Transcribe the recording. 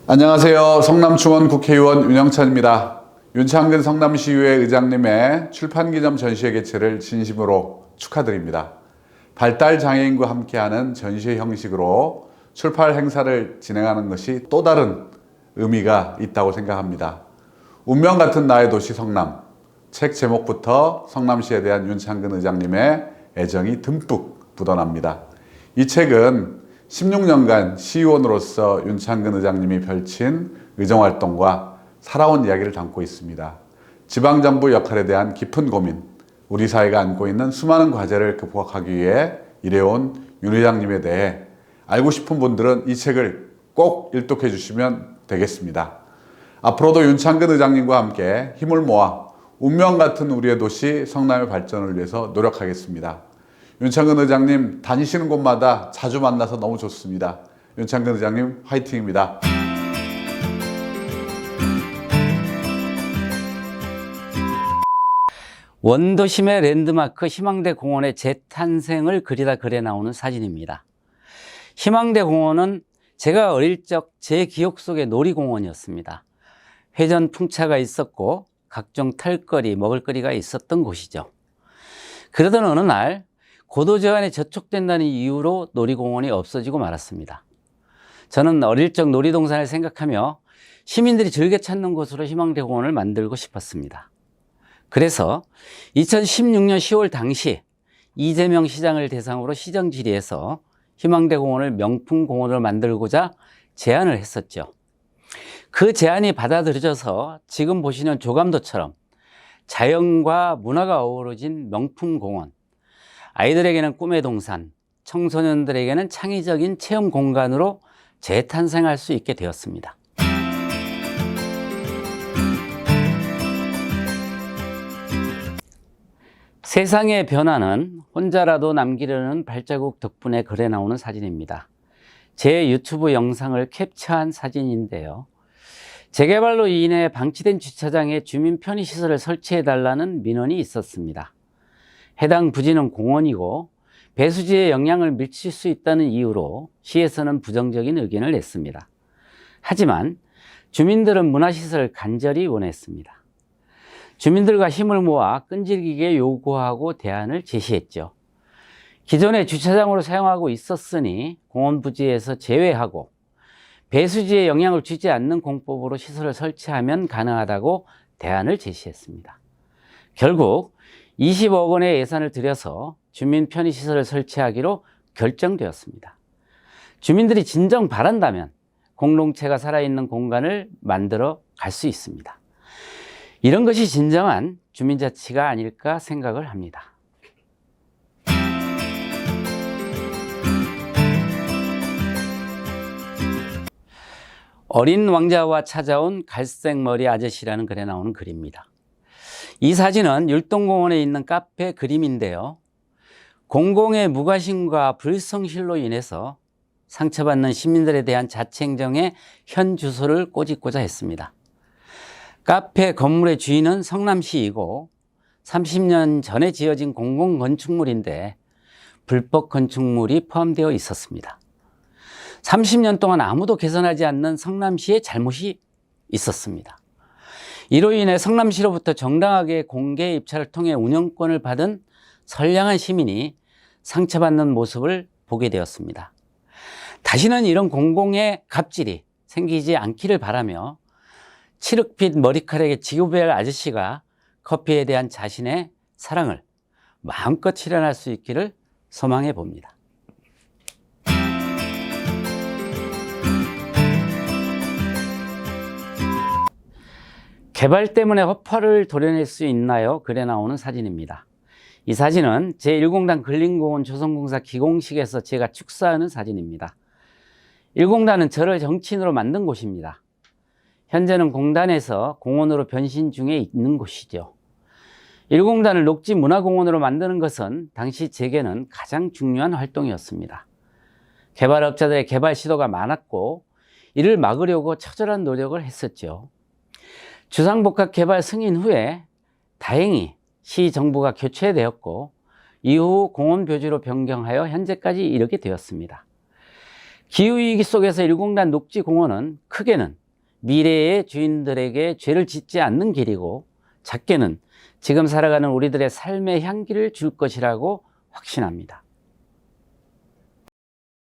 안녕하세요. 성남충원 국회의원 윤영찬입니다. 윤창근 성남시의회 의장님의 출판기념 전시회 개최를 진심으로 축하드립니다. 발달장애인과 함께하는 전시회 형식으로 출판 행사를 진행하는 것이 또 다른 의미가 있다고 생각합니다. 운명 같은 나의 도시 성남. 책 제목부터 성남시에 대한 윤창근 의장님의 애정이 듬뿍 묻어납니다. 이 책은 16년간 시의원으로서 윤창근 의장님이 펼친 의정활동과 살아온 이야기를 담고 있습니다. 지방정부 역할에 대한 깊은 고민, 우리 사회가 안고 있는 수많은 과제를 극복하기 위해 일해온 윤 의장님에 대해 알고 싶은 분들은 이 책을 꼭 일독해 주시면 되겠습니다. 앞으로도 윤창근 의장님과 함께 힘을 모아 운명 같은 우리의 도시 성남의 발전을 위해서 노력하겠습니다. 윤창근 의장님 다니시는 곳마다 자주 만나서 너무 좋습니다. 윤창근 의장님 화이팅입니다. 원도심의 랜드마크 희망대 공원의 재탄생을 그리다 글에 나오는 사진입니다. 희망대 공원은 제가 어릴 적 제 기억 속의 놀이공원이었습니다. 회전 풍차가 있었고 각종 탈거리, 먹을거리가 있었던 곳이죠. 그러던 어느 날 고도 제한에 저촉된다는 이유로 놀이공원이 없어지고 말았습니다. 저는 어릴 적 놀이동산을 생각하며 시민들이 즐겨 찾는 곳으로 희망대 공원을 만들고 싶었습니다. 그래서 2016년 10월 당시 이재명 시장을 대상으로 시정 질의에서 희망대 공원을 명품 공원으로 만들고자 제안을 했었죠. 그 제안이 받아들여져서 지금 보시는 조감도처럼 자연과 문화가 어우러진 명품 공원, 아이들에게는 꿈의 동산, 청소년들에게는 창의적인 체험 공간으로 재탄생할 수 있게 되었습니다. 세상의 변화는 혼자라도 남기려는 발자국 덕분에 글에 나오는 사진입니다. 제 유튜브 영상을 캡처한 사진인데요. 재개발로 인해 방치된 주차장에 주민 편의시설을 설치해달라는 민원이 있었습니다. 해당 부지는 공원이고 배수지에 영향을 미칠 수 있다는 이유로 시에서는 부정적인 의견을 냈습니다. 하지만 주민들은 문화시설을 간절히 원했습니다. 주민들과 힘을 모아 끈질기게 요구하고 대안을 제시했죠. 기존의 주차장으로 사용하고 있었으니 공원 부지에서 제외하고 배수지에 영향을 주지 않는 공법으로 시설을 설치하면 가능하다고 대안을 제시했습니다. 결국 20억 원의 예산을 들여서 주민 편의시설을 설치하기로 결정되었습니다. 주민들이 진정 바란다면 공동체가 살아있는 공간을 만들어 갈 수 있습니다. 이런 것이 진정한 주민자치가 아닐까 생각을 합니다. 어린 왕자와 찾아온 갈색머리 아저씨라는 글에 나오는 글입니다. 이 사진은 율동공원에 있는 카페 그림인데요. 공공의 무관심과 불성실로 인해서 상처받는 시민들에 대한 자치행정의 현 주소를 꼬집고자 했습니다. 카페 건물의 주인은 성남시이고 30년 전에 지어진 공공건축물인데 불법 건축물이 포함되어 있었습니다. 30년 동안 아무도 개선하지 않는 성남시의 잘못이 있었습니다. 이로 인해 성남시로부터 정당하게 공개 입찰을 통해 운영권을 받은 선량한 시민이 상처받는 모습을 보게 되었습니다. 다시는 이런 공공의 갑질이 생기지 않기를 바라며 칠흑빛 머리카락의 지구별 아저씨가 커피에 대한 자신의 사랑을 마음껏 실현할 수 있기를 소망해 봅니다. 개발 때문에 허파를 도려낼 수 있나요? 글에 나오는 사진입니다. 이 사진은 제1공단 근린공원 조성공사 기공식에서 제가 축사하는 사진입니다. 1공단은 저를 정치인으로 만든 곳입니다. 현재는 공단에서 공원으로 변신 중에 있는 곳이죠. 1공단을 녹지문화공원으로 만드는 것은 당시 제게는 가장 중요한 활동이었습니다. 개발업자들의 개발 시도가 많았고 이를 막으려고 처절한 노력을 했었죠. 주상복합 개발 승인 후에 다행히 시 정부가 교체되었고 이후 공원 묘지로 변경하여 현재까지 이르게 되었습니다. 기후위기 속에서 일공단 녹지공원은 크게는 미래의 주인들에게 죄를 짓지 않는 길이고, 작게는 지금 살아가는 우리들의 삶의 향기를 줄 것이라고 확신합니다.